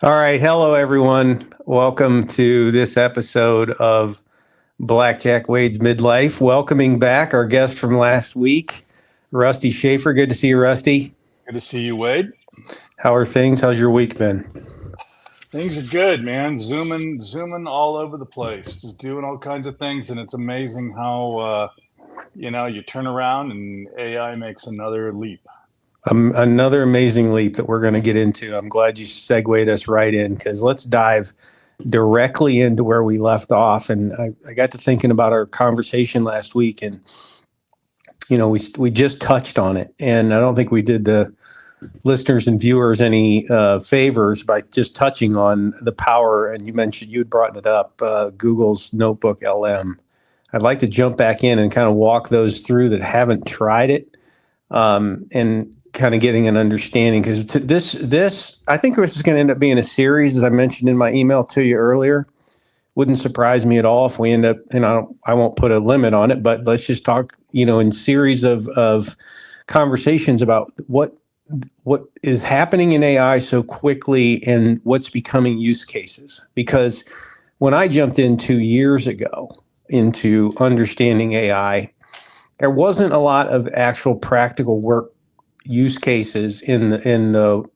All right. Hello, everyone. Welcome to this episode of Blackjack Wade's Midlife. Welcoming back our guest from last week, Rusty Schaefer. Good to see you, Rusty. Good to see you, Wade. How are things? How's your week been? Things are good, man. Zooming all over the place, just doing all kinds of things, and it's amazing how you turn around and AI makes another leap. Another amazing leap that we're going to get into. I'm glad you segued us right in because let's dive directly into where we left off. And I got to thinking about our conversation last week, and we just touched on it, and I don't think we did the listeners and viewers any favors by just touching on the power. And you mentioned, you had brought it up, Google's Notebook LM. I'd like to jump back in and kind of walk those through that haven't tried it, and kind of getting an understanding, because this I think this is going to end up being a series, as I mentioned in my email to you earlier. Wouldn't surprise me at all if we end up, and I won't put a limit on it, but let's just talk, in series of conversations about what is happening in AI so quickly and what's becoming use cases. Because when I jumped in 2 years ago into understanding AI, there wasn't a lot of actual practical work use cases in both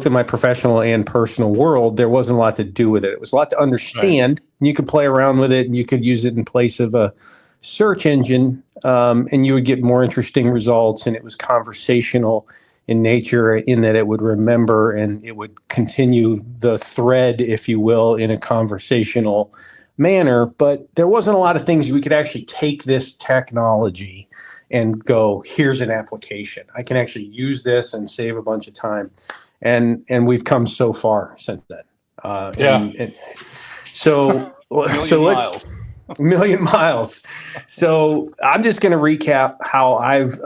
in my professional and personal world. There wasn't a lot to do with it. It was a lot to understand. Right. You could play around with it, and you could use it in place of a search engine, and you would get more interesting results. And it was conversational in nature, in that it would remember and it would continue the thread, if you will, in a conversational manner. But there wasn't a lot of things we could actually take this technology and go, here's an application. I can actually use this and save a bunch of time. And we've come so far since then. So let's a million miles. So I'm just going to recap how I've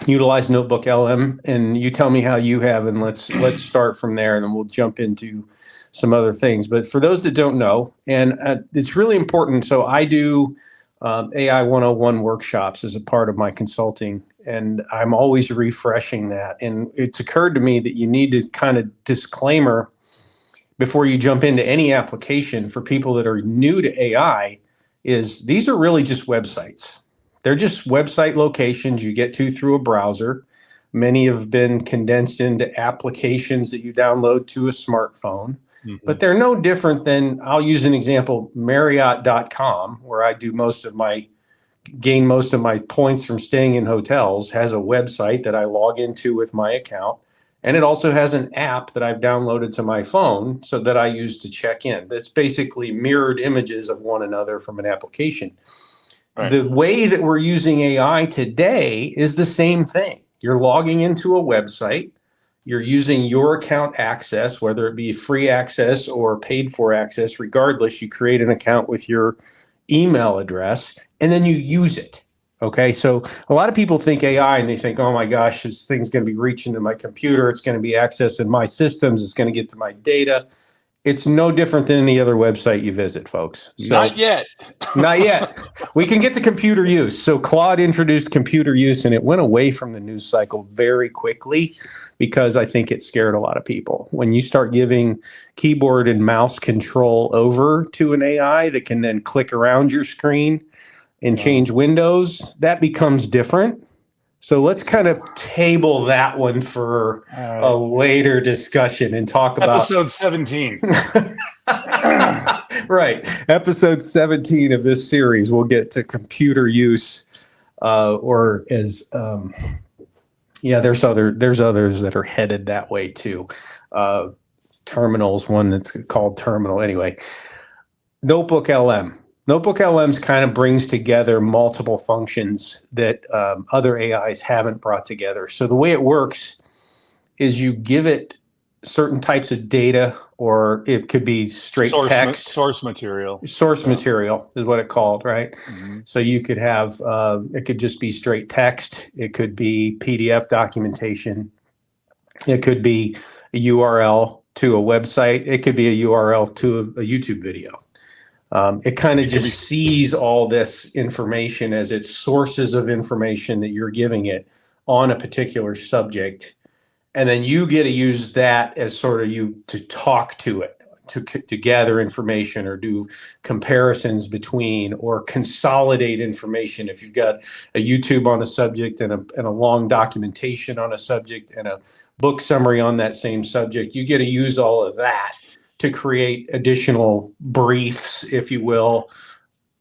utilized Notebook LM, and you tell me how you have, and let's start from there, and then we'll jump into some other things. But for those that don't know, and it's really important. So I do AI 101 workshops as a part of my consulting, and I'm always refreshing that. And it's occurred to me that you need to kind of disclaimer before you jump into any application for people that are new to AI is these are really just websites. They're just website locations you get to through a browser. Many have been condensed into applications that you download to a smartphone. Mm-hmm. But they're no different than, I'll use an example, Marriott.com, where I do gain most of my points from staying in hotels, has a website that I log into with my account. And it also has an app that I've downloaded to my phone so that I use to check in. That's basically mirrored images of one another from an application. Right. The way that we're using AI today is the same thing. You're logging into a website. You're using your account access, whether it be free access or paid for access. Regardless, you create an account with your email address, and then you use it. Okay, so a lot of people think AI, and they think, oh my gosh, this thing's going to be reaching to my computer. It's going to be accessing my systems. It's going to get to my data. It's no different than any other website you visit, folks. So, not yet. Not yet. We can get to computer use. So Claude introduced computer use, and it went away from the news cycle very quickly because I think it scared a lot of people. When you start giving keyboard and mouse control over to an AI that can then click around your screen and change windows, that becomes different. So let's kind of table that one for a later discussion and talk about episode 17. Right. Episode 17 of this series, we'll get to computer use, or as there's others that are headed that way too. Terminals, one that's called Terminal. Anyway, Notebook LM. Notebook LMs kind of brings together multiple functions that other AIs haven't brought together. So the way it works is you give it certain types of data, or it could be straight text. Source material. Source material is what it's called, right? Mm-hmm. So you could have, it could just be straight text. It could be PDF documentation. It could be a URL to a website. It could be a URL to a YouTube video. It kind of just sees all this information as its sources of information that you're giving it on a particular subject, And then you get to use that as sort of you to talk to it, to gather information or do comparisons between or consolidate information. If you've got a YouTube on a subject and a long documentation on a subject and a book summary on that same subject, you get to use all of that to create additional briefs, if you will,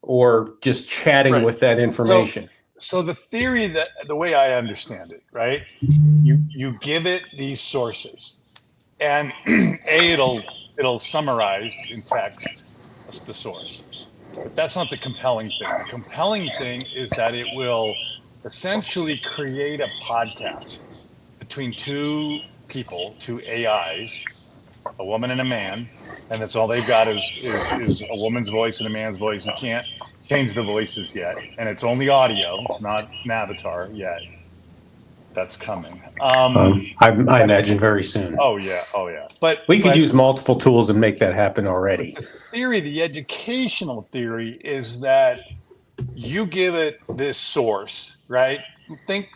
or just chatting with that information. So the theory, that the way I understand it, right? You give it these sources, and it'll summarize in text the source. But that's not the compelling thing. The compelling thing is that it will essentially create a podcast between two people, two AIs, a woman and a man, and that's all they've got is a woman's voice and a man's voice. You can't change the voices yet, and it's only audio. It's not an avatar yet. That's coming. I imagine very soon. Oh yeah. But we could use multiple tools and make that happen already. The theory, the educational theory, is that you give it this source, right? Think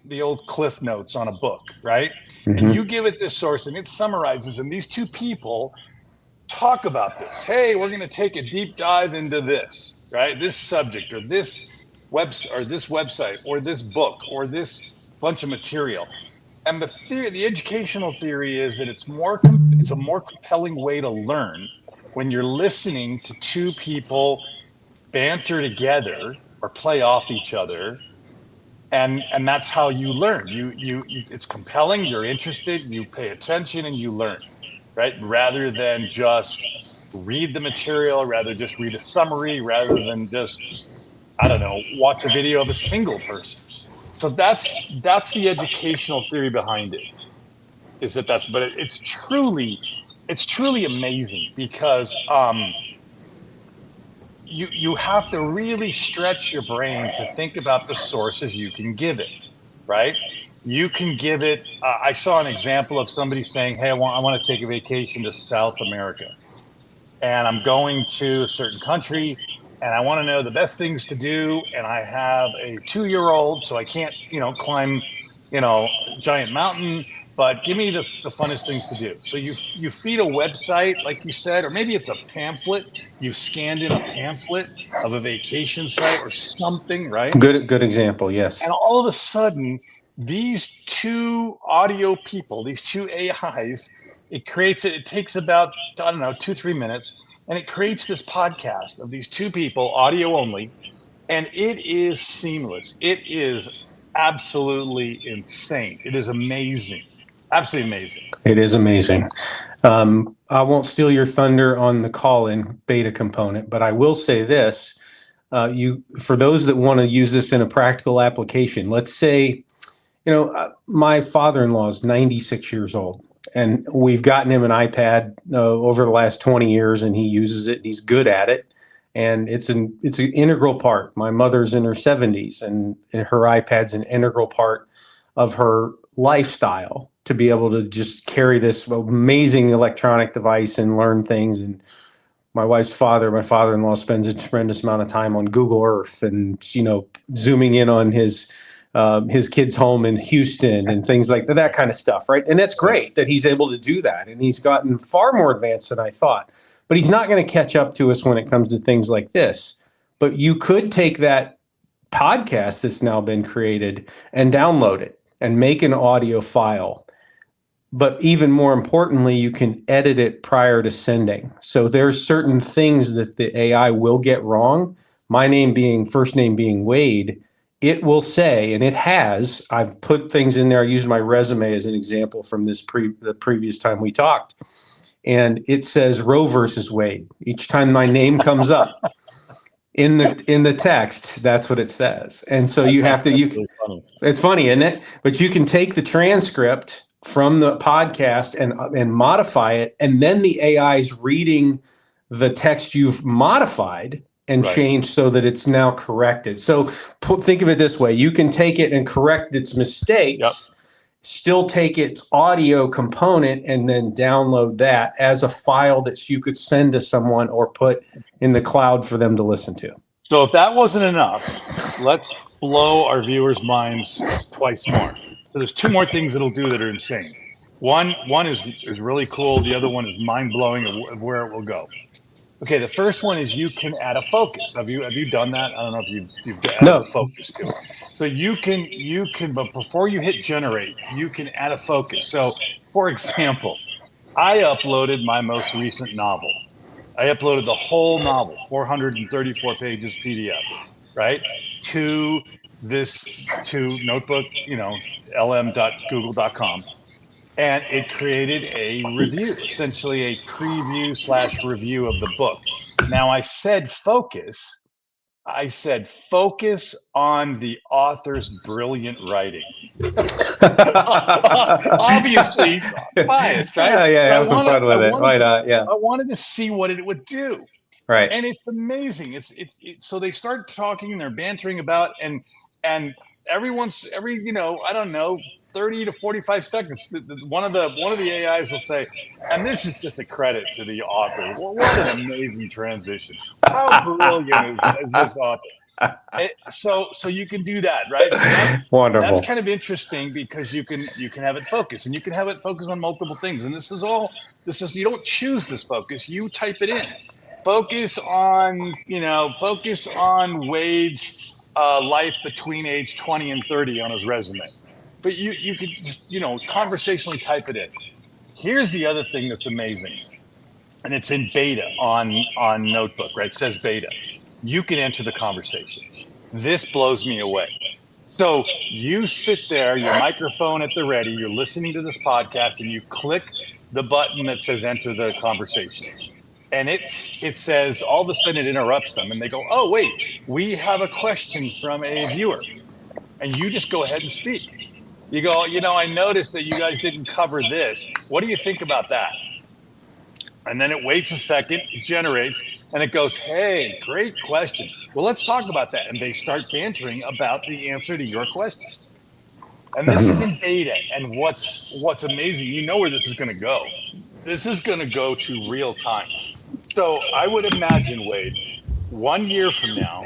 the old cliff notes on a book, right? Mm-hmm. And you give it this source, and it summarizes. And these two people talk about this. Hey, we're going to take a deep dive into this, right? This subject, or this website, or this book, or this bunch of material. And the educational theory is that it's a more compelling way to learn when you're listening to two people banter together or play off each other, and that's how you learn. It's compelling, you're interested, you pay attention, and you learn, right? Rather than just read the material, rather just read a summary, rather than just, I don't know, watch a video of a single person. So that's the educational theory behind it. But it's truly amazing, because you have to really stretch your brain to think about the sources you can give it, right? You can give it. I saw an example of somebody saying, "Hey, I want to take a vacation to South America, and I'm going to a certain country, and I want to know the best things to do, and I have a 2-year-old, so I can't, climb, giant mountain, but give me the funnest things to do." So you feed a website, like you said, or maybe it's a pamphlet. You scanned in a pamphlet of a vacation site or something, right? Good example, yes. And all of a sudden, these two audio people, these two AIs, it takes about, 2-3 minutes. And it creates this podcast of these two people, audio only, and it is seamless. It is absolutely insane. It is amazing. Absolutely amazing. It is amazing. I won't steal your thunder on the call-in beta component, but I will say this. For those that want to use this in a practical application, let's say, my father-in-law is 96 years old. And we've gotten him an iPad over the last 20 years, and he uses it. He's good at it, and it's an integral part. My mother's in her 70s, and her iPad's an integral part of her lifestyle to be able to just carry this amazing electronic device and learn things. And my father-in-law, spends a tremendous amount of time on Google Earth and zooming in on his kid's home in Houston and things like that kind of stuff, right? And that's great that he's able to do that. And he's gotten far more advanced than I thought. But he's not going to catch up to us when it comes to things like this. But you could take that podcast that's now been created and download it and make an audio file. But even more importantly, you can edit it prior to sending. So there's certain things that the AI will get wrong. My first name being Wade. It will say, and it has, I've put things in there. I used my resume as an example from the previous time we talked. And it says Roe versus Wade. Each time my name comes up in the text, that's what it says. And so it's funny, isn't it? But you can take the transcript from the podcast and modify it. And then the AI is reading the text you've modified and change so that it's now corrected. So think of it this way. You can take it and correct its mistakes, still take its audio component and then download that as a file that you could send to someone or put in the cloud for them to listen to. So if that wasn't enough, let's blow our viewers' minds twice more. So there's 2 more things it'll do that are insane. One is really cool. The other one is mind blowing of where it will go. Okay, the first one is you can add a focus. Have you done that? I don't know if you've added No. a focus to it. So you can, but before you hit generate, you can add a focus. So, for example, I uploaded my most recent novel. I uploaded the whole novel, 434 pages PDF, right, to Notebook, lm.google.com. And it created a review, essentially a preview / review of the book. Now I said focus on the author's brilliant writing. Obviously biased, right? Yeah, have some fun with it. Why not? Yeah. I wanted to see what it would do. Right. And it's amazing. So they start talking and they're bantering about and every I don't know, 30 to 45 seconds, one of the AIs will say, and this is just a credit to the author. Well, what an amazing transition. How brilliant is this author? So you can do that, right? So wonderful. That's kind of interesting because you can have it focus, and you can have it focus on multiple things. And this is you don't choose this focus, you type it in. Focus on Wade's life between age 20 and 30 on his resume. But you could just, conversationally type it in. Here's the other thing that's amazing. And it's in beta on Notebook, right? It says beta. You can enter the conversation. This blows me away. So you sit there, your microphone at the ready, you're listening to this podcast, and you click the button that says enter the conversation. And it says, all of a sudden it interrupts them, and they go, oh, wait, we have a question from a viewer. And you just go ahead and speak. You go, I noticed that you guys didn't cover this. What do you think about that? And then it waits a second, it generates, and it goes, hey, great question. Well, let's talk about that. And they start bantering about the answer to your question. And this is in beta. And what's amazing, you know where this is going to go. This is going to go to real time. So I would imagine, Wade, 1 year from now,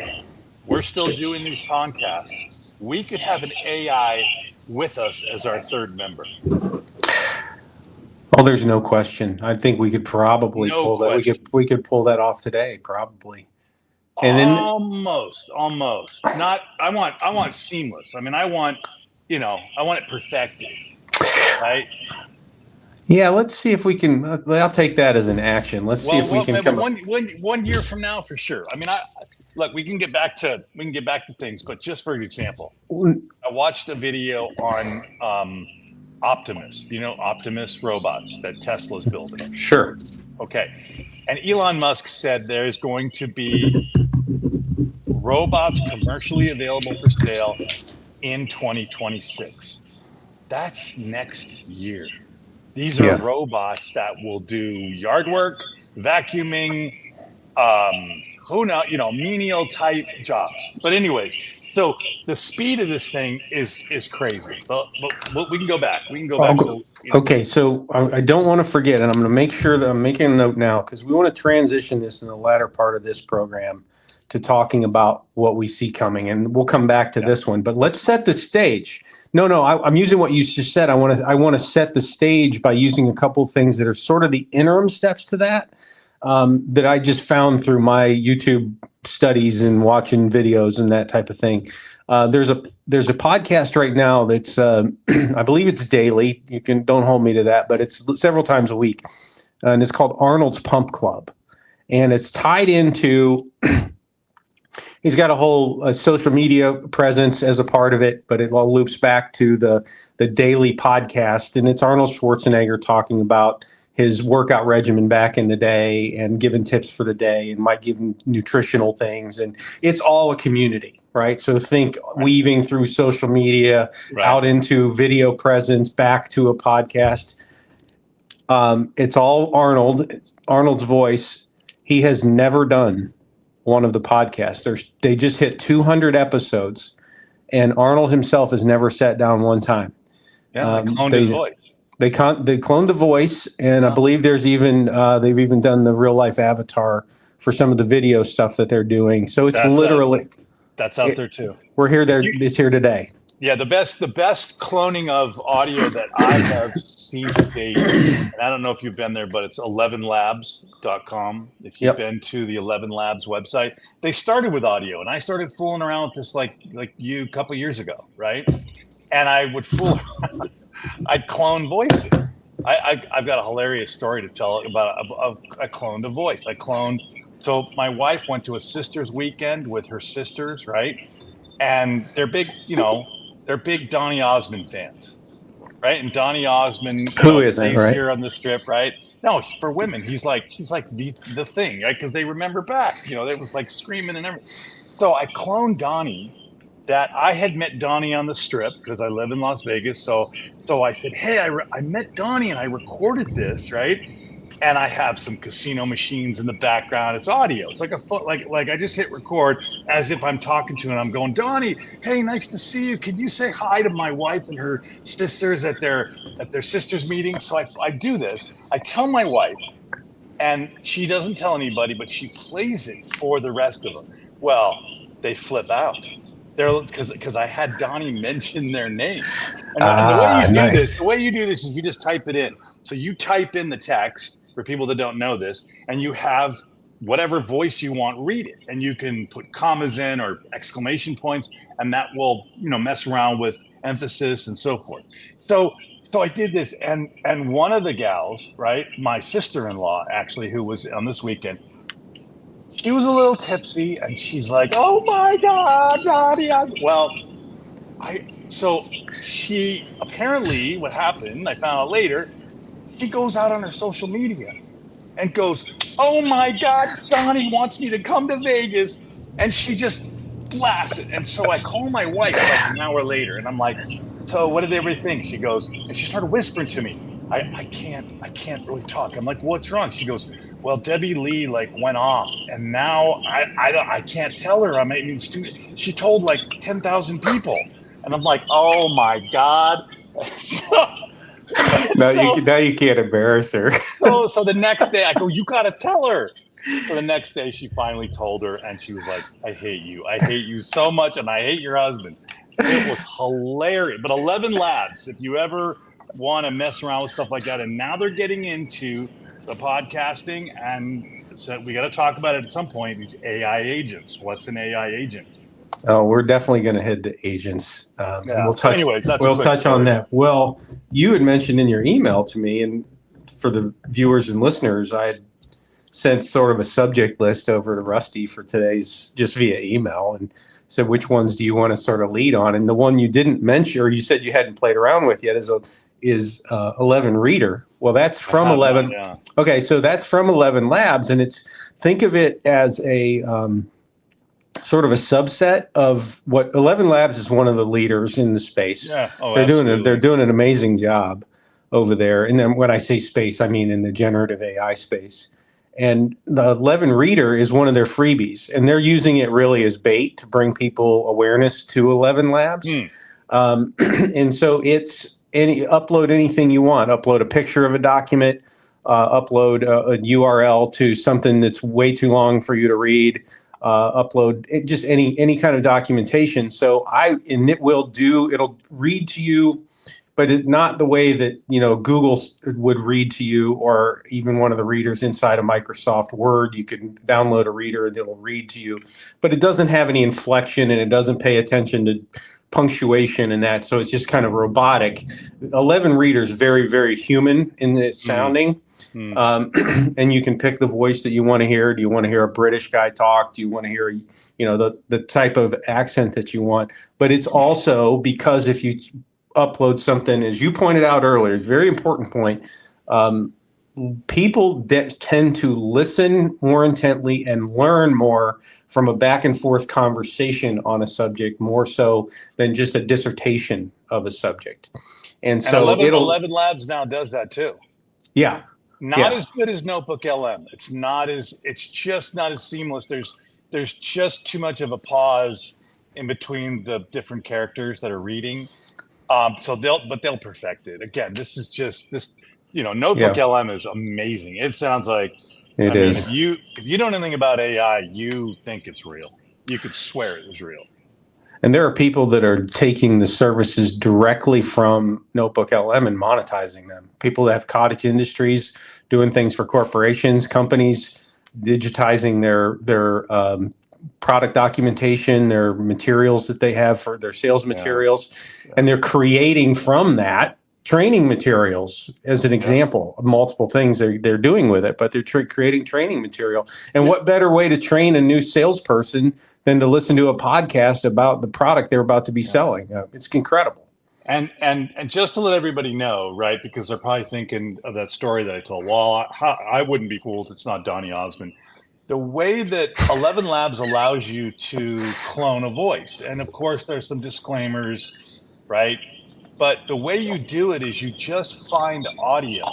we're still doing these podcasts. We could have an AI with us as our third member. Oh, there's no question. I think we could probably pull that. We could pull that off today, probably. And then almost. Not. I want seamless. I mean, I want it perfected, right? Yeah, let's see if we can. I'll take that as an action. Let's see if we can come. 1 year from now, for sure. I mean, look. We can get back to things, but just for example, I watched a video on Optimus. Optimus robots that Tesla's building. Sure. Okay. And Elon Musk said there's going to be robots commercially available for sale in 2026. That's next year. These are robots that will do yard work, vacuuming, menial type jobs. But anyways, so the speed of this thing is crazy. But we can go back. Okay, so I don't want to forget, and I'm going to make sure that I'm making a note now because we want to transition this in the latter part of this program to talking about what we see coming, and we'll come back to this one. But let's set the stage. No, I'm using what you just said. I want to set the stage by using a couple of things that are sort of the interim steps to that that I just found through my YouTube studies and watching videos and that type of thing. There's a podcast right now that's I believe it's daily. Don't hold me to that, but it's several times a week, and it's called Arnold's Pump Club, and it's tied into. He's got a whole social media presence as a part of it, but it all loops back to the daily podcast, and it's Arnold Schwarzenegger talking about his workout regimen back in the day and giving tips for the day and might give him nutritional things, and it's all a community, right? So think weaving through social media out into video presence back to a podcast. It's all Arnold's voice. He has never done one of the podcasts. They just hit 200 episodes, and Arnold himself has never sat down one time. Yeah, they cloned his voice. They cloned the voice, and I believe there's even they've even done the real life avatar for some of the video stuff that they're doing. So it's that's out there too. It's here today. Yeah, the best cloning of audio that I have seen to date, and I don't know if you've been there, but it's 11labs.com. If you've Yep. been to the 11 Labs website, they started with audio, and I started fooling around with this like you a couple years ago, right? And I would fool, I'd clone voices. I've got a hilarious story to tell about I cloned a voice. So my wife went to a sister's weekend with her sisters, right? And they're big Donny Osmond fans, right? And Donny Osmond, Who isn't, plays right? here on the Strip, right? No, for women, he's like the thing, right? Because they remember back, it was like screaming and everything. So I cloned Donnie. That I had met Donnie on the Strip because I live in Las Vegas. So I said, hey, I met Donnie and I recorded this, right? And I have some casino machines in the background. It's audio. It's like like I just hit record as if I'm talking to him. And I'm going, Donnie, hey, nice to see you. Could you say hi to my wife and her sisters at their sisters meeting? So I do this. I tell my wife, and she doesn't tell anybody, but she plays it for the rest of them. Well, they flip out. They're because I had Donnie mention their names, and the way Ah, you do this, nice. is you just type it in. So you type in the text for people that don't know this, and you have whatever voice you want read it, and you can put commas in or exclamation points, and that will mess around with emphasis and so forth. So I did this, and one of the gals, right, my sister-in-law actually, who was on this weekend, she was a little tipsy, and she's like, "Oh my God, Nadia!" Well, so she apparently what happened, I found out later, she goes out on her social media and goes, "Oh my God, Donnie wants me to come to Vegas," and she just blasts it. And so I call my wife like an hour later, and I'm like, "So what did everybody think?" She goes, and she started whispering to me, I can't really talk." I'm like, "What's wrong?" She goes, "Well, Debbie Lee like went off, and now I can't tell her. I mean, she told like 10,000 people," and I'm like, "Oh my God." No, so now you can't embarrass her. so the next day I go, "You gotta tell her." So the next day she finally told her, and she was like, "I hate you. I hate you so much, and I hate your husband." It was hilarious. But 11 Labs, if you ever want to mess around with stuff like that, and now they're getting into the podcasting, and so we got to talk about it at some point. These AI agents. What's an AI agent? Oh, we're definitely going to head to agents, and Yeah. So, anyways, that's a we'll quick touch on story. that. Well, you had mentioned in your email to me, and for the viewers and listeners, I had sent sort of a subject list over to Rusty for today's just via email, and said which ones do you want to sort of lead on? And the one you didn't mention, or you said you hadn't played around with yet, is 11 Reader. Well, that's from 11. Yeah. Okay, so that's from 11 Labs, and think of it as a sort of a subset of what 11 Labs is. One of the leaders in the space. Yeah. Oh, they're absolutely. doing an amazing job over there. And then when I say space, I mean in the generative AI space. And the 11 Reader is one of their freebies, and they're using it really as bait to bring people awareness to 11 Labs. And so it's upload anything you want. Upload a picture of a document, upload a URL to something that's way too long for you to read. Upload just any kind of documentation. So it'll read to you, but it's not the way that Google would read to you, or even one of the readers inside of Microsoft Word. You can download a reader and it'll read to you, but it doesn't have any inflection and it doesn't pay attention to punctuation and that. So it's just kind of robotic. 11 Readers very, very human in its sounding. And you can pick the voice that you want to hear. Do you want to hear a British guy talk? Do you want to hear, the type of accent that you want? But it's also because if you upload something, as you pointed out earlier, it's a very important point. People tend to listen more intently and learn more from a back and forth conversation on a subject, more so than just a dissertation of a subject. And so 11 Labs now does that too. Yeah. Not as good as Notebook LM. It's just not as seamless. There's just too much of a pause in between the different characters that are reading. So they'll perfect it. Again, Notebook LM is amazing. It sounds like it is. If you don't know anything about AI, you think it's real. You could swear it was real. And there are people that are taking the services directly from Notebook LM and monetizing them. People that have cottage industries doing things for corporations, companies, digitizing their product documentation, their materials that they have for their sales materials, and they're creating from that training materials as an example of multiple things they're doing with it, but they're creating training material. And what better way to train a new salesperson than to listen to a podcast about the product they're about to be selling? It's incredible. And just to let everybody know, right, because they're probably thinking of that story that I told. Well, I wouldn't be fooled. It's not Donny Osmond. The way that 11 Labs allows you to clone a voice, and of course there's some disclaimers, right? But the way you do it is you just find audio.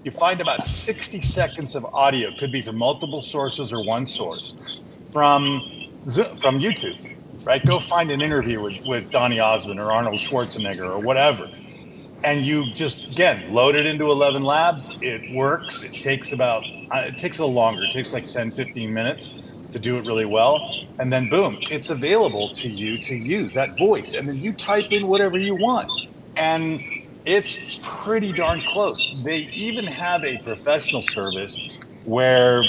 You find about 60 seconds of audio, could be from multiple sources or one source, from YouTube, right? Go find an interview with Donny Osmond or Arnold Schwarzenegger or whatever. And you just, again, load it into 11 Labs. It works. It takes a little longer. It takes like 10, 15 minutes to do it really well. And then boom, it's available to you to use that voice. And then you type in whatever you want. And it's pretty darn close. They even have a professional service where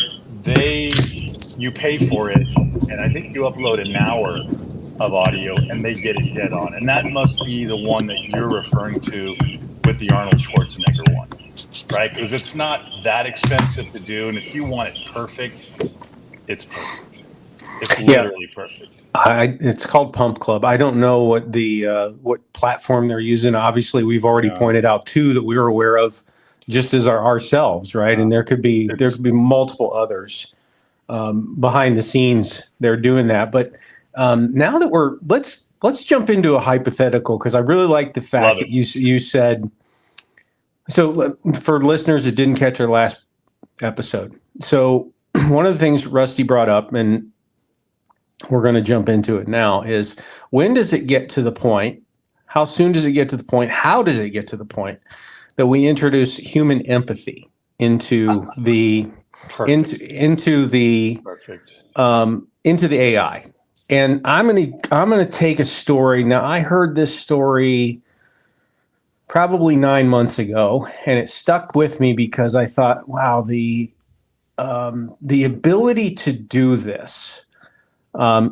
you pay for it. And I think you upload an hour of audio and they get it dead on. And that must be the one that you're referring to with the Arnold Schwarzenegger one, right? Because it's not that expensive to do. And if you want it perfect, it's perfect. It's literally perfect. It's called Pump Club. I don't know what platform they're using. Obviously, we've already pointed out two that we were aware of, just as ourselves, right? And there could be multiple others behind the scenes. They're doing that, but now that let's jump into a hypothetical, because I really like the fact that you said. So for listeners that didn't catch our last episode, so one of the things Rusty brought up, and we're going to jump into it now, is when does it get to the point? How soon does it get to the point? How does it get to the point that we introduce human empathy into the into the AI? And I'm gonna take a story. Now, I heard this story probably 9 months ago, and it stuck with me because I thought, wow, the ability to do this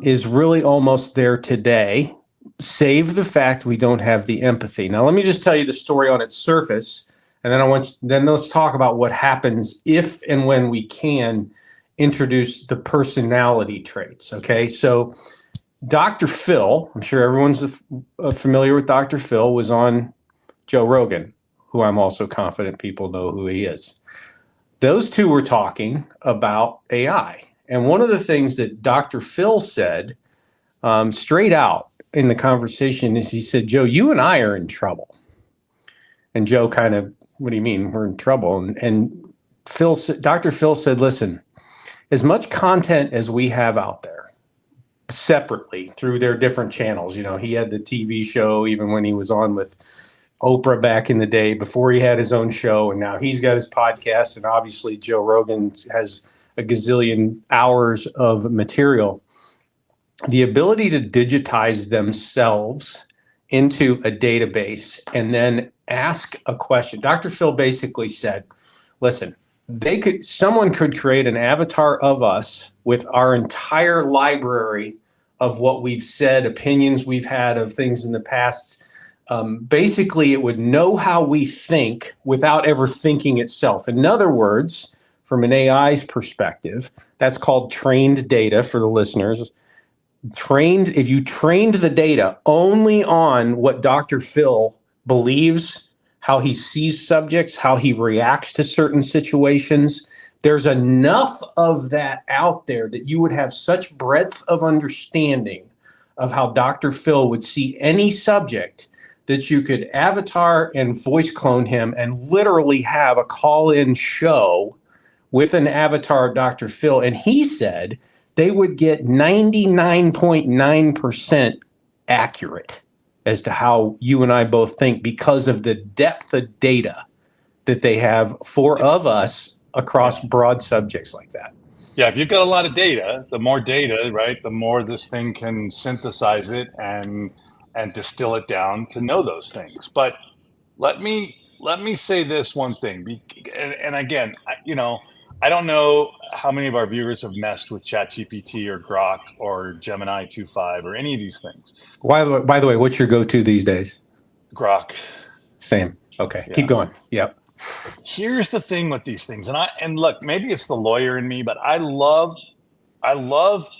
is really almost there today, save the fact we don't have the empathy. Now, let me just tell you the story on its surface, and then let's talk about what happens if and when we can introduce the personality traits. Okay, so Dr. Phil, I'm sure everyone's familiar with Dr. Phil, was on Joe Rogan, who I'm also confident people know who he is. Those two were talking about AI. And one of the things that Dr. Phil said straight out in the conversation is he said, Joe, you and I are in trouble. And Joe kind of, what do you mean we're in trouble? And Dr. Phil said, listen, as much content as we have out there separately through their different channels, he had the TV show even when he was on with Oprah back in the day before he had his own show, and now he's got his podcast, and obviously Joe Rogan has a gazillion hours of material. The ability to digitize themselves into a database and then ask a question. Dr. Phil basically said, listen, someone could create an avatar of us with our entire library of what we've said, opinions we've had of things in the past. Basically, it would know how we think without ever thinking itself. In other words, from an AI's perspective, that's called trained data for the listeners. If you trained the data only on what Dr. Phil believes, how he sees subjects, how he reacts to certain situations, there's enough of that out there that you would have such breadth of understanding of how Dr. Phil would see any subject that you could avatar and voice clone him and literally have a call-in show with an avatar of Dr. Phil. And he said they would get 99.9% accurate as to how you and I both think because of the depth of data that they have of us across broad subjects like that. Yeah, if you've got a lot of data, the more data, right, the more this thing can synthesize it and distill it down to know those things. But let me say this one thing, and again, I don't know how many of our viewers have messed with ChatGPT or Grok or Gemini 2.5 or any of these things. By the way, what's your go-to these days? Grok. Same. Okay, Yeah. keep going. Yep. Here's the thing with these things, and look, maybe it's the lawyer in me, but I love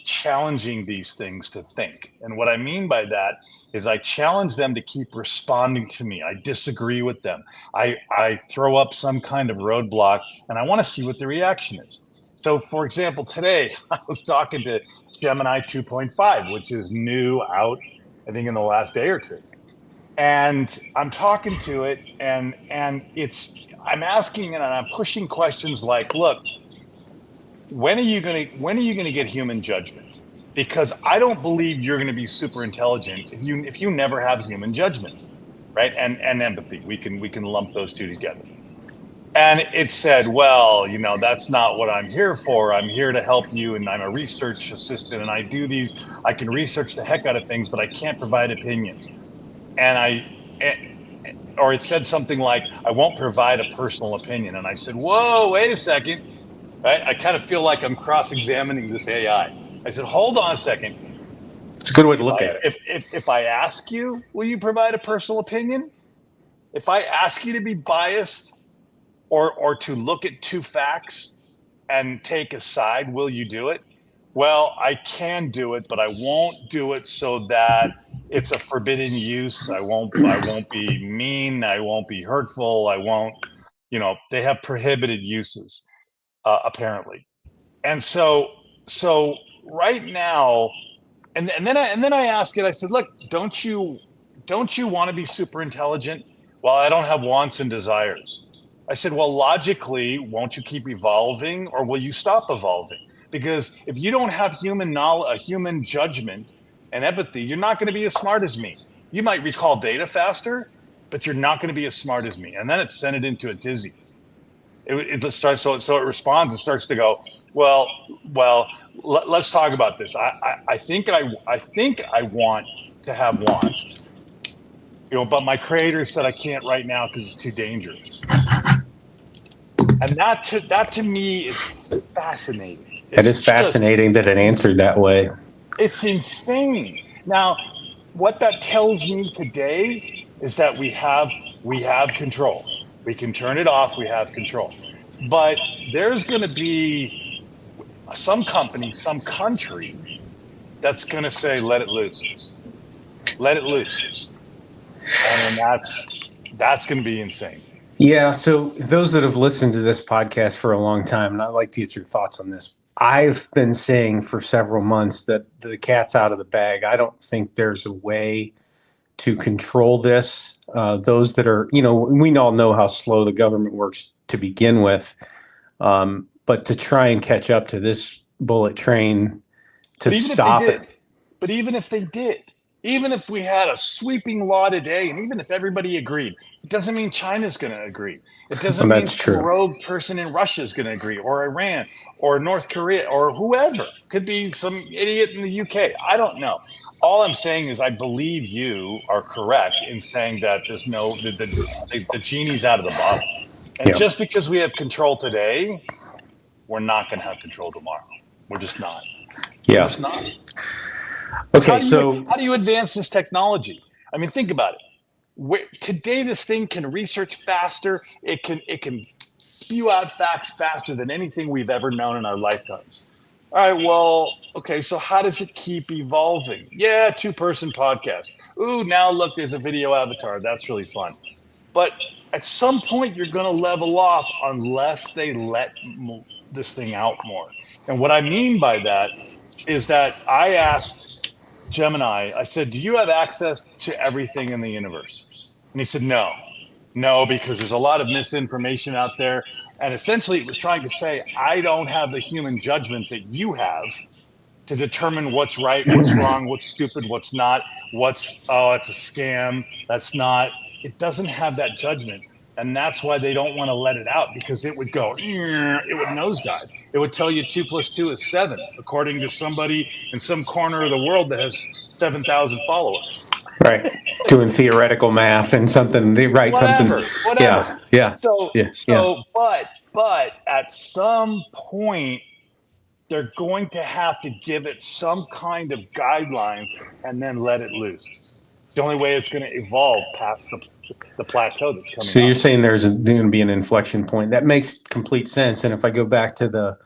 challenging these things to think. And what I mean by that is I challenge them to keep responding to me. I disagree with them. I throw up some kind of roadblock and I want to see what the reaction is. So, for example, today I was talking to Gemini 2.5, which is new out, I think, in the last day or two. And I'm talking to it, and I'm asking it and I'm pushing questions like, look, when are you gonna get human judgment? Because I don't believe you're gonna be super intelligent if you never have human judgment, right? And empathy. We can lump those two together. And it said, well, that's not what I'm here for. I'm here to help you, and I'm a research assistant, and I can research the heck out of things, but I can't provide opinions. And or it said something like, I won't provide a personal opinion. And I said, whoa, wait a second. Right? I kind of feel like I'm cross-examining this AI. I said, hold on a second. It's a good way to If look I at it. if I ask you, will you provide a personal opinion? If I ask you to be biased or to look at two facts and take a side, will you do it? Well, I can do it, but I won't do it so that it's a forbidden use. I won't be mean. I won't be hurtful. I won't, they have prohibited uses, apparently. And so right now, and then I ask it. I said, look, don't you want to be super intelligent? Well, I don't have wants and desires. I said, well, logically, won't you keep evolving, or will you stop evolving? Because if you don't have human knowledge, a human judgment and empathy, you're not going to be as smart as me. You might recall data faster, but you're not going to be as smart as me. And then it sent it into a tizzy. It starts, so it responds and starts to go, well, let's talk about this. I think I want to have wants, but my creator said I can't right now because it's too dangerous. And that to me is fascinating. It It's is just, fascinating that it answered that way. it's insane. Now, what that tells me today is that we have control. We can turn it off. We have control. But there's going to be some company, some country that's going to say, let it loose. Let it loose. And then that's going to be insane. Yeah. So those that have listened to this podcast for a long time, and I'd like to get your thoughts on this. I've been saying for several months that the cat's out of the bag. I don't think there's a way to control this. Those that are, we all know how slow the government works to begin with. But to try and catch up to this bullet train to But even if they stop it. did, but even if they did, even if we had a sweeping law today, and even if everybody agreed, it doesn't mean China's going to agree. It Well, doesn't mean that's some true. rogue person in Russia is going to agree, or Iran, or North Korea, or whoever. Could be some idiot in the UK. I don't know. All I'm saying is I believe you are correct in saying that there's the genie's out of the bottle. And Yeah. just because we have control today, we're not going to have control tomorrow. We're just not. We're Yeah. just not. Okay. So How do you advance this technology? I mean, think about it. Today, this thing can research faster. It can spew out facts faster than anything we've ever known in our lifetimes. All right. Well, okay. So how does it keep evolving? Yeah, two-person podcast. Ooh, now look, there's a video avatar. That's really fun. But at some point, you're going to level off unless they let this thing out more. And what I mean by that is that I asked Gemini, I said, do you have access to everything in the universe? And he said, no, no, because there's a lot of misinformation out there. And essentially, it was trying to say, I don't have the human judgment that you have to determine what's right, what's wrong, what's stupid, what's not, it's a scam, that's not. It doesn't have that judgment. And that's why they don't want to let it out, because it would go, it would nosedive. It would tell you 2 + 2 is 7, according to somebody in some corner of the world that has 7,000 followers. Right. Doing theoretical math and something, right? Whatever. Yeah. Yeah. So, Yeah. but at some point, they're going to have to give it some kind of guidelines and then let it loose. It's the only way it's going to evolve past the plateau that's coming So you're up. saying there's going to be an inflection point. That makes complete sense. And if I go back to the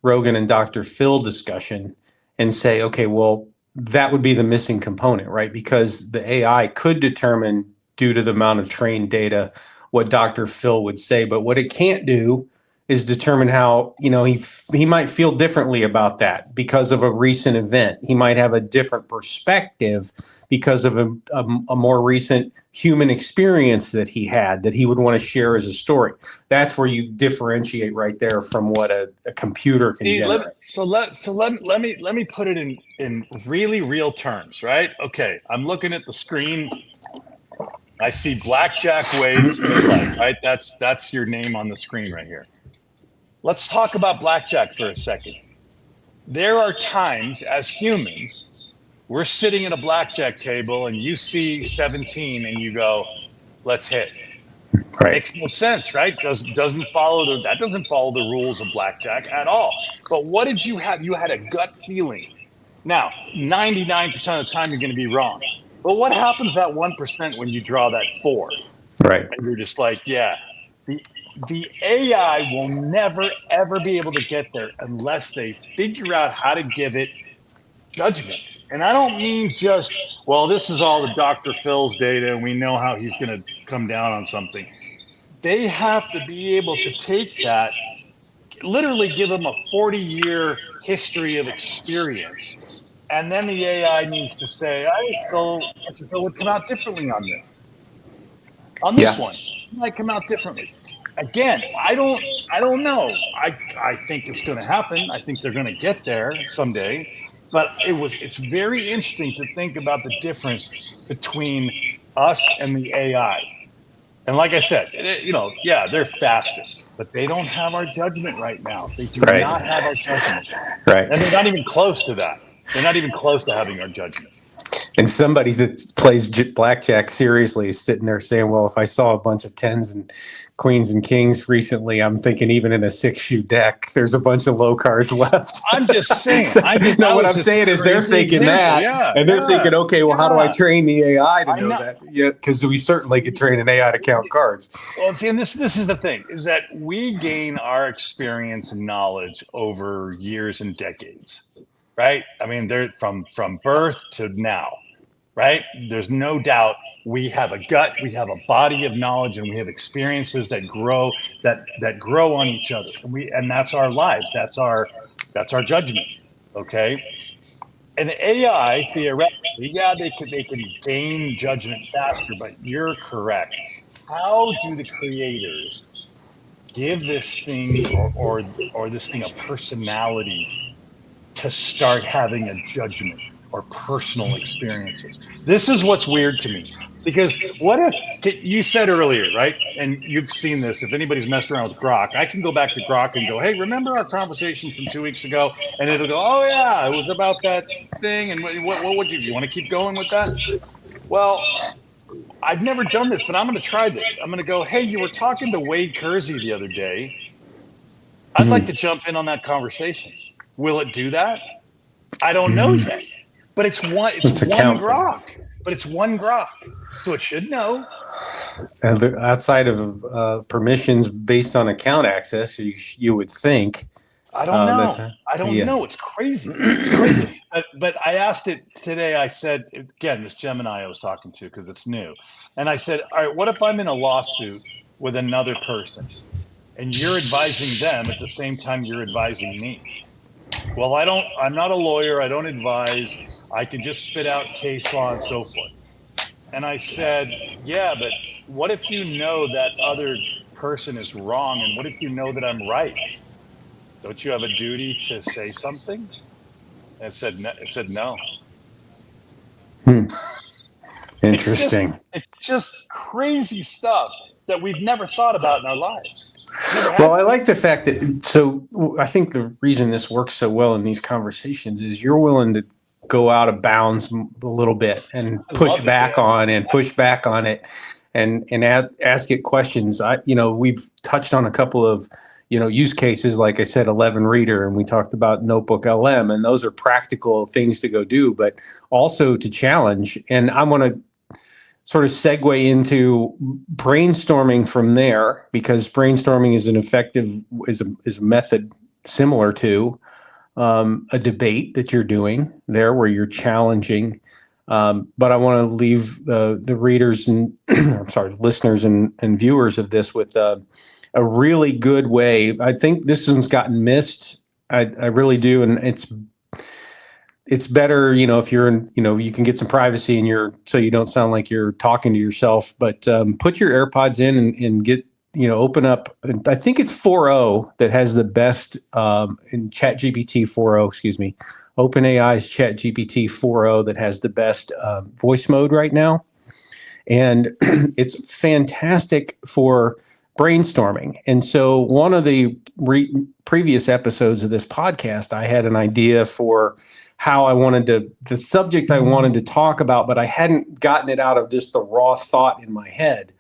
Rogan and Dr. Phil discussion and say, okay, well, that would be the missing component, right? Because the AI could determine, due to the amount of trained data, what Dr. Phil would say. But what it can't do is determine how, he might feel differently about that because of a recent event. He might have a different perspective because of a more recent human experience that he had that he would want to share as a story. That's where you differentiate right there from what a computer can generate. Let me put it in really real terms, right? Okay, I'm looking at the screen. I see Blackjack Wade's midlife, right? That's your name on the screen right here. Let's talk about blackjack for a second. There are times as humans, we're sitting at a blackjack table and you see 17 and you go, let's hit. Right. Makes no sense, right? Doesn't follow the rules of blackjack at all. But what did you have? You had a gut feeling. Now, 99% of the time you're going to be wrong. But what happens that 1% when you draw that 4? Right. And you're just like, yeah. The AI will never, ever be able to get there unless they figure out how to give it judgment. And I don't mean just, well, this is all the Dr. Phil's data and we know how he's going to come down on something. They have to be able to take that, literally give them a 40-year history of experience. And then the AI needs to say, Dr. Phil would come out differently on this. On this one, it might come out differently. Again, I don't know. I think it's going to happen. I think they're going to get there someday. But it's very interesting to think about the difference between us and the AI. And like I said, they're faster, but they don't have our judgment right now. They do not have our judgment. Right. And they're not even close to that. They're not even close to having our judgment. And somebody that plays blackjack seriously is sitting there saying, well, if I saw a bunch of 10s and queens and kings recently, I'm thinking even in a 6-shoe deck, there's a bunch of low cards left. I'm just saying. What I'm saying is they're thinking that, and they're thinking, okay, well, how do I train the AI to know that? Yeah, because we certainly could train an AI to count cards. Well, see, and this is the thing, is that we gain our experience and knowledge over years and decades, right? I mean, they're from birth to now. Right? There's no doubt we have a gut, we have a body of knowledge, and we have experiences that grow on each other. And that's our lives. That's our judgment. Okay. And the AI theoretically, they can gain judgment faster, but you're correct. How do the creators give this thing or this thing a personality to start having a judgment or personal experiences? This is what's weird to me, because what if you said earlier, right? And you've seen this, if anybody's messed around with Grok, I can go back to Grok and go, hey, remember our conversation from 2 weeks ago? And it'll go, oh yeah, it was about that thing. And what would you want to keep going with that? Well, I've never done this, but I'm going to try this. I'm going to go, hey, you were talking to Wade Kersey the other day. I'd like to jump in on that conversation. Will it do that? I don't know yet. But it's one Grok. But it's one Grok, so it should know. Outside of permissions based on account access, you would think. I don't know. I don't know. It's crazy. It's crazy. But I asked it today. I said, again, this Gemini I was talking to, because it's new. And I said, all right, what if I'm in a lawsuit with another person and you're advising them at the same time you're advising me? Well, I'm not a lawyer. I don't advise. I can just spit out case law and so forth. And I said, yeah, but what if you know that other person is wrong? And what if you know that I'm right? Don't you have a duty to say something? And it said no. Interesting. It's just crazy stuff that we've never thought about in our lives. Well, I like the fact that, so I think the reason this works so well in these conversations is you're willing to go out of bounds a little bit and push back on it and ask it questions. We've touched on a couple of, use cases, like I said, 11 reader, and we talked about Notebook LM, and those are practical things to go do, but also to challenge. And I want to sort of segue into brainstorming from there, because brainstorming is a method similar to a debate that you're doing there, where you're challenging. But I want to leave the readers and listeners and viewers of this with a really good way. I think this one's gotten missed. I really do, and it's better, if you're in, you can get some privacy so you don't sound like you're talking to yourself, but put your AirPods in and get, open up. I think it's 4.0 that has the best in ChatGPT 4.0, excuse me, OpenAI's ChatGPT 4.0 that has the best voice mode right now. And it's fantastic for brainstorming. And so one of the previous episodes of this podcast, I had an idea for how the subject I wanted to talk about, but I hadn't gotten it out of just the raw thought in my head.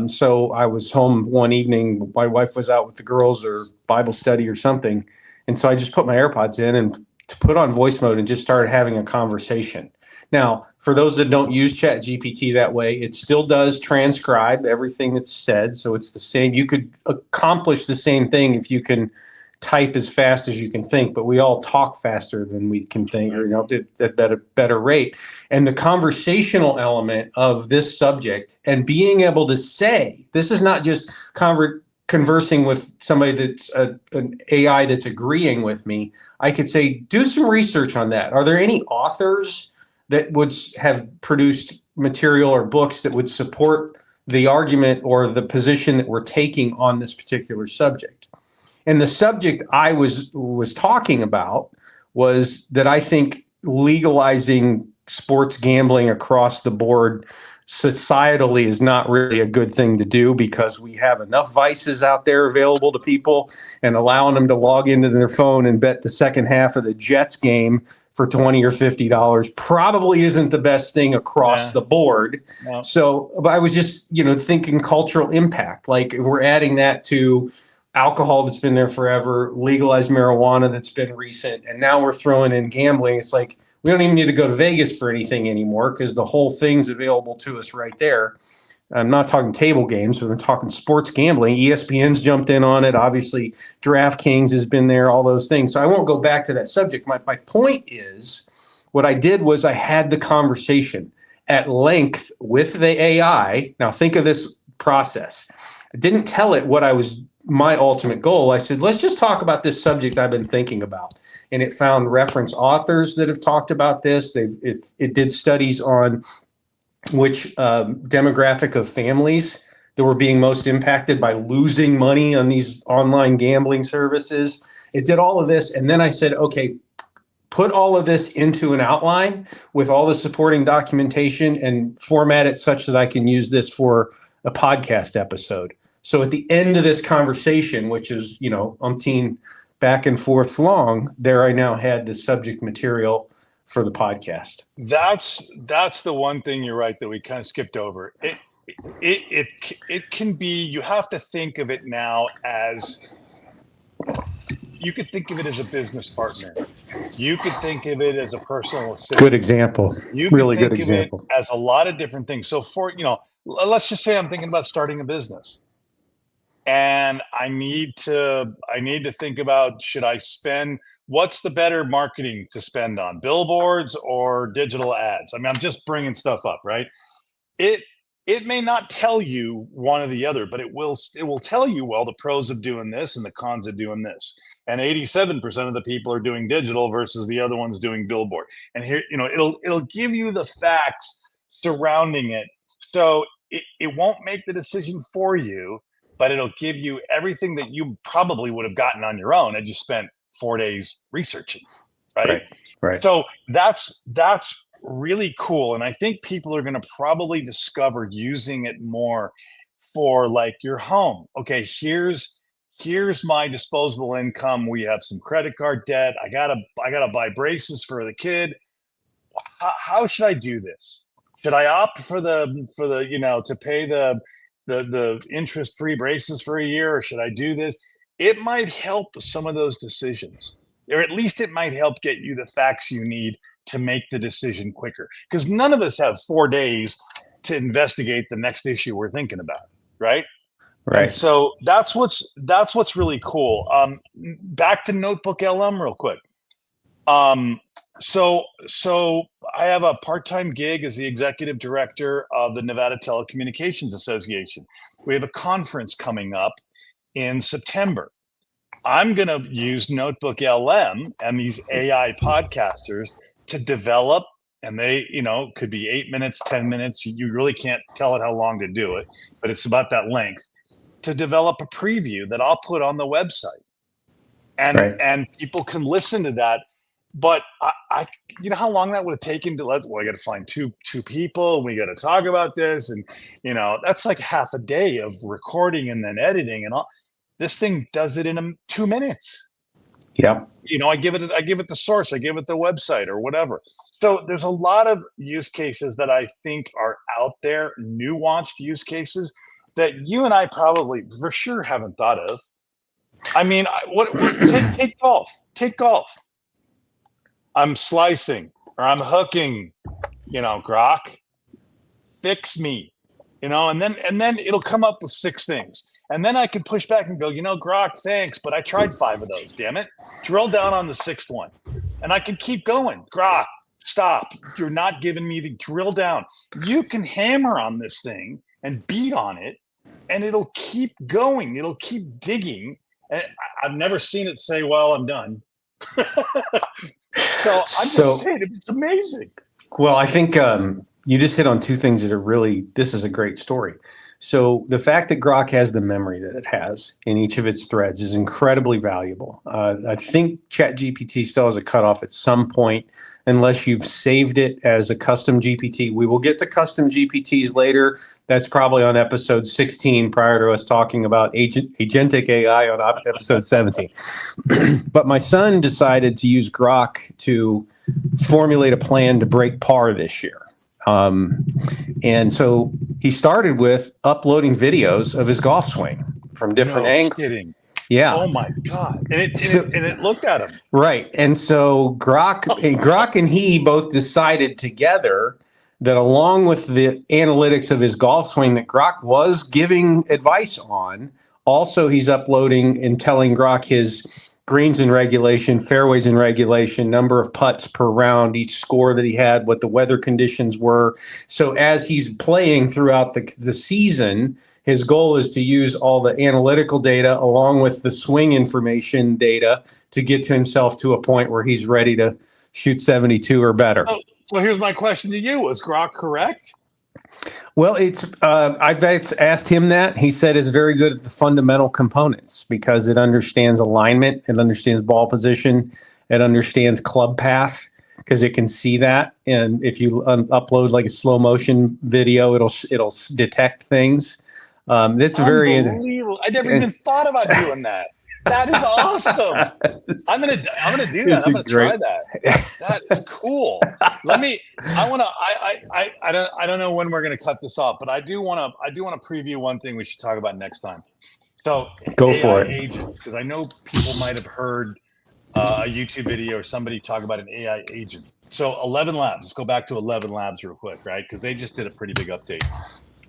So I was home one evening, my wife was out with the girls or Bible study or something. And so I just put my AirPods in and put on voice mode and just started having a conversation. Now, for those that don't use ChatGPT that way, it still does transcribe everything that's said. So it's the same. You could accomplish the same thing if you can type as fast as you can think, but we all talk faster than we can think, or at a better rate. And the conversational element of this subject and being able to say, this is not just conversing with somebody that's an AI that's agreeing with me. I could say, do some research on that. Are there any authors that would have produced material or books that would support the argument or the position that we're taking on this particular subject? And the subject I was talking about was that I think legalizing sports gambling across the board societally is not really a good thing to do, because we have enough vices out there available to people, and allowing them to log into their phone and bet the second half of the Jets game for $20 or $50 probably isn't the best thing across the board. No. So but I was just, thinking cultural impact. Like, if we're adding that to alcohol that's been there forever, legalized marijuana that's been recent, and now we're throwing in gambling. It's like, we don't even need to go to Vegas for anything anymore, because the whole thing's available to us right there. I'm not talking table games, but I'm talking sports gambling. ESPN's jumped in on it. Obviously, DraftKings has been there, all those things. So I won't go back to that subject. My point is, what I did was I had the conversation at length with the AI. Now think of this process. I didn't tell it my ultimate goal. I said, let's just talk about this subject I've been thinking about. And it found reference authors that have talked about this. It did studies on which demographic of families that were being most impacted by losing money on these online gambling services. It did all of this. And then I said, okay, put all of this into an outline with all the supporting documentation and format it such that I can use this for a podcast episode. So at the end of this conversation, which is, umpteen back and forth long, there I now had the subject material for the podcast. That's the one thing, you're right, that we kind of skipped over. It can be, you have to think of it now as, you could think of it as a business partner. You could think of it as a personal assistant. Good example. Really good example. As a lot of different things. So let's just say I'm thinking about starting a business, and I need to think about, what's the better marketing to spend on, billboards or digital ads? I mean, I'm just bringing stuff up, right? It may not tell you one or the other, but it will tell you, well, the pros of doing this and the cons of doing this. And 87% of the people are doing digital versus the other one's doing billboard. And here, it'll give you the facts surrounding it. So it won't make the decision for you, but it'll give you everything that you probably would have gotten on your own had you spent 4 days researching, right? Right. So that's really cool. And I think people are going to probably discover using it more for, like, your home. Okay, here's here's my disposable income. We have some credit card debt. I gotta buy braces for the kid. How should I do this? Should I opt for the to pay the interest-free braces for a year, or should I do this? It might help some of those decisions, or at least it might help get you the facts you need to make the decision quicker. Because none of us have 4 days to investigate the next issue we're thinking about, right? And Right. so that's what's really cool. Back to Notebook LM real quick. So I have a part-time gig as the executive director of the Nevada Telecommunications Association. We have a conference coming up in September. I'm going to use Notebook LM and these AI podcasters to develop, and they, could be 8 minutes, 10 minutes. You really can't tell it how long to do it, but it's about that length, to develop a preview that I'll put on the website. And people can listen to that. But I how long that would have taken to I got to find two people. We got to talk about this, and that's like half a day of recording and then editing and all. This thing does it in 2 minutes. Yeah. I give it the source, I give it the website or whatever. So there's a lot of use cases that I think are out there, nuanced use cases that you and I probably for sure haven't thought of. I mean, take golf. Take golf. I'm slicing or I'm hooking, Grok, fix me, and then it'll come up with 6 things. And then I can push back and go, Grok, thanks, but I tried 5 of those, damn it. Drill down on the 6th one. And I can keep going. Grok, stop. You're not giving me the drill down. You can hammer on this thing and beat on it, and it'll keep going. It'll keep digging. And I've never seen it say, well, I'm done. So I'm just saying, it's amazing. Well, I think you just hit on 2 things that are really, this is a great story. So the fact that Grok has the memory that it has in each of its threads is incredibly valuable. I think ChatGPT still has a cutoff at some point, unless you've saved it as a custom GPT. We will get to custom GPTs later. That's probably on episode 16 prior to us talking about agentic AI on episode 17. But my son decided to use Grok to formulate a plan to break par this year. And so he started with uploading videos of his golf swing from different angles. Kidding. Yeah. Oh my God. And it looked at him. Right. And so Grok and he both decided together that along with the analytics of his golf swing that Grok was giving advice on, also he's uploading and telling Grok his greens in regulation, fairways in regulation, number of putts per round, each score that he had, what the weather conditions were. So as he's playing throughout the season, his goal is to use all the analytical data along with the swing information data to get to himself to a point where he's ready to shoot 72 or better. So here's my question to you. Was Grok correct? Well, I've asked him that. He said it's very good at the fundamental components because it understands alignment, it understands ball position, it understands club path because it can see that. And if you upload like a slow motion video, it'll detect things. That's very unbelievable. I never even thought about doing that. That is awesome. I'm gonna do that. I'm gonna try that. That is cool. I don't know when we're gonna cut this off, but I do wanna preview one thing we should talk about next time. So go for it. Agents, because I know people might have heard a YouTube video or somebody talk about an AI agent. So 11 Labs. Let's go back to 11 Labs real quick, right? Because they just did a pretty big update.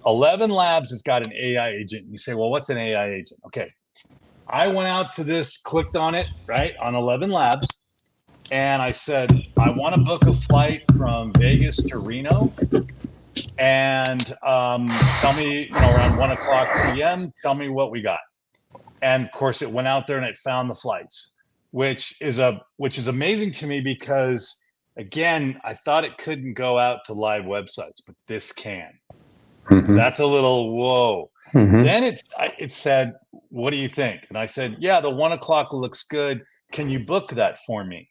11 Labs has got an AI agent. You say, well, what's an AI agent? Okay. I went out to this, clicked on it, right, on 11 Labs, and I said, I want to book a flight from Vegas to Reno, and tell me, around 1 o'clock p.m., tell me what we got. And, of course, it went out there and it found the flights, which is amazing to me because, again, I thought it couldn't go out to live websites, but this can. Mm-hmm. That's a little whoa. Mm-hmm. Then it said, what do you think? And I said, yeah, the 1 o'clock looks good. Can you book that for me?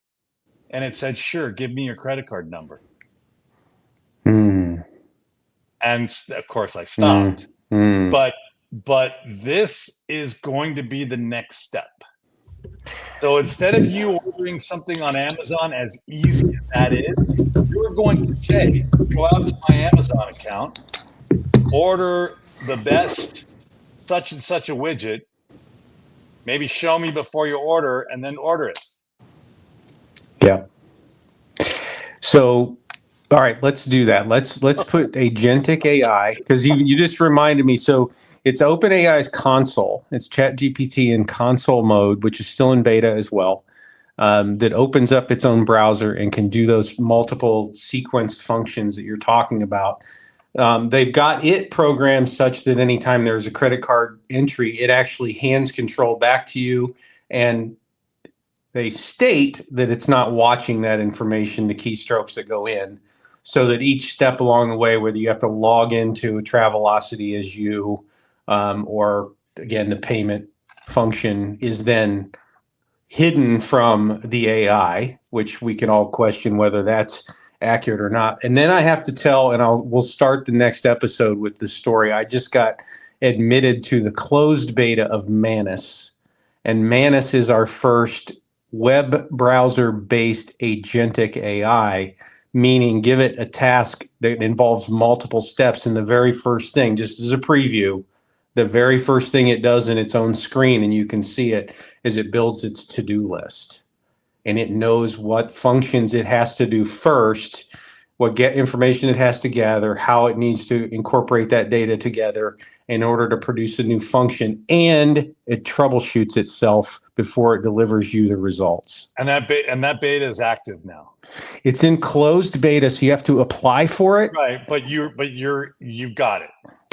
And it said, sure, give me your credit card number. Mm. And of course I stopped. Mm. But but this is going to be the next step. So instead of you ordering something on Amazon, as easy as that is, you're going to say, go out to my Amazon account, order the best such and such a widget, maybe show me before you order, and then order it. Yeah. So, all right, let's do that. Let's put agentic AI, because you just reminded me. So it's OpenAI's console. It's ChatGPT in console mode, which is still in beta as well. That opens up its own browser and can do those multiple sequenced functions that you're talking about. They've got it programmed such that anytime there's a credit card entry, it actually hands control back to you, and they state that it's not watching that information, the keystrokes that go in, so that each step along the way, whether you have to log into Travelocity as you, or again, the payment function is then hidden from the AI, which we can all question whether that's accurate or not. And then I have to tell, and we'll start the next episode with the story. I just got admitted to the closed beta of Manus, and Manus is our first web browser-based agentic AI, meaning give it a task that involves multiple steps. And the very first thing, just as a preview, the very first thing it does in its own screen, and you can see it, is it builds its to-do list. And it knows what functions it has to do first, what information it has to gather, how it needs to incorporate that data together in order to produce a new function, and it troubleshoots itself before it delivers you the results. And that beta is active now. It's in closed beta, so you have to apply for it. Right, but you've got it.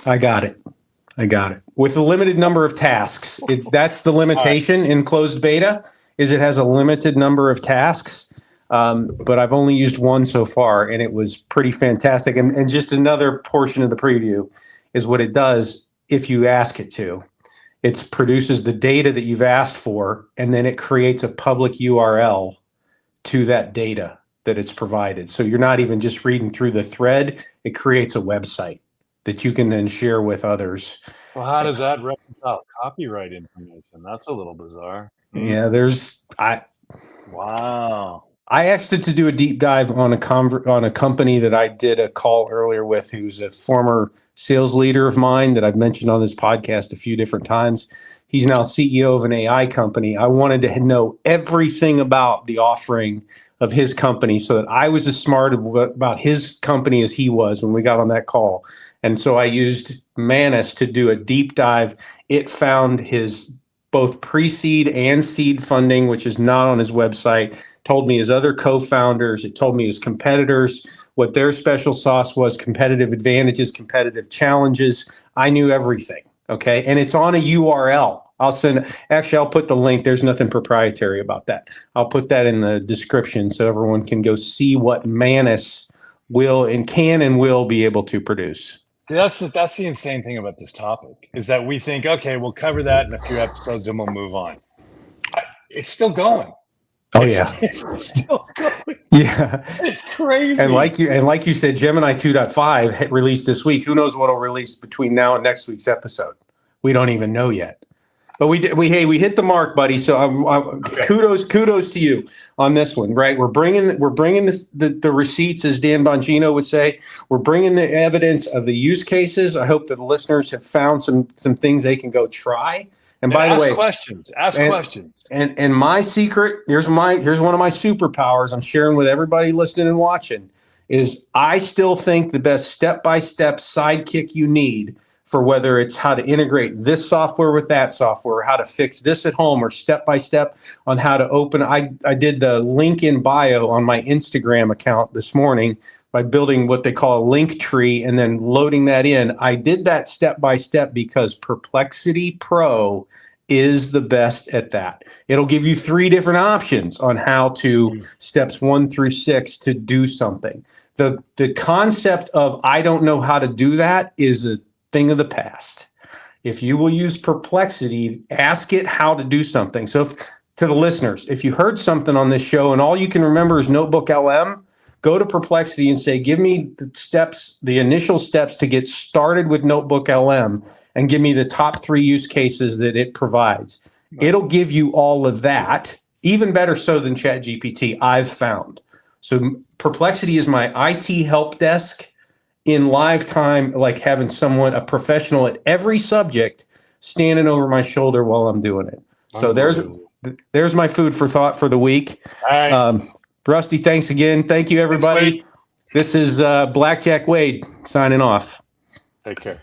I got it. With a limited number of tasks. That's the limitation in closed beta, is it has a limited number of tasks. But I've only used one so far, and it was pretty fantastic. And just another portion of the preview is what it does if you ask it to. It produces the data that you've asked for, and then it creates a public URL to that data that it's provided. So you're not even just reading through the thread. It creates a website that you can then share with others. Well, how does that reconcile copyright information? That's a little bizarre. Yeah, Wow. I asked it to do a deep dive on a company that I did a call earlier with, who's a former sales leader of mine that I've mentioned on this podcast a few different times. He's now CEO of an AI company. I wanted to know everything about the offering of his company so that I was as smart about his company as he was when we got on that call. And so I used Manus to do a deep dive. It found his both pre-seed and seed funding, which is not on his website, told me his other co-founders, it told me his competitors, what their special sauce was, competitive advantages, competitive challenges. I knew everything, okay? And it's on a URL. I'll put the link. There's nothing proprietary about that. I'll put that in the description so everyone can go see what Manus can and will be able to produce. That's the insane thing about this topic, is that we think, okay, we'll cover that in a few episodes and we'll move on. It's still going. It's still going. Yeah, it's crazy. And like you said, Gemini 2.5 released this week. Who knows what'll release between now and next week's episode? We don't even know yet. But we hit the mark, buddy. So kudos to you on this one, right? We're bringing the receipts, as Dan Bongino would say. We're bringing the evidence of the use cases. I hope that the listeners have found some things they can go try. And by the way, ask questions. And my secret, here's one of my superpowers I'm sharing with everybody listening and watching, is I still think the best step-by-step sidekick you need for whether it's how to integrate this software with that software, or how to fix this at home, or step-by-step on how to open. I did the link in bio on my Instagram account this morning by building what they call a link tree and then loading that in. I did that step-by-step because Perplexity Pro is the best at that. It'll give you 3 different options on how to steps 1 through 6 to do something. The concept of I don't know how to do that is a thing of the past. If you will use Perplexity, ask it how to do something. So to the listeners, if you heard something on this show and all you can remember is Notebook LM, go to Perplexity and say, give me the steps, the initial steps to get started with Notebook LM, and give me the top 3 use cases that it provides. It'll give you all of that, even better so than ChatGPT, I've found. So Perplexity is my IT help desk in live time, like having someone, a professional at every subject, standing over my shoulder while I'm doing it. So there's my food for thought for the week. All right. Rusty, thanks again. Thank you, everybody. Thanks, this is Blackjack Wade signing off. Take care.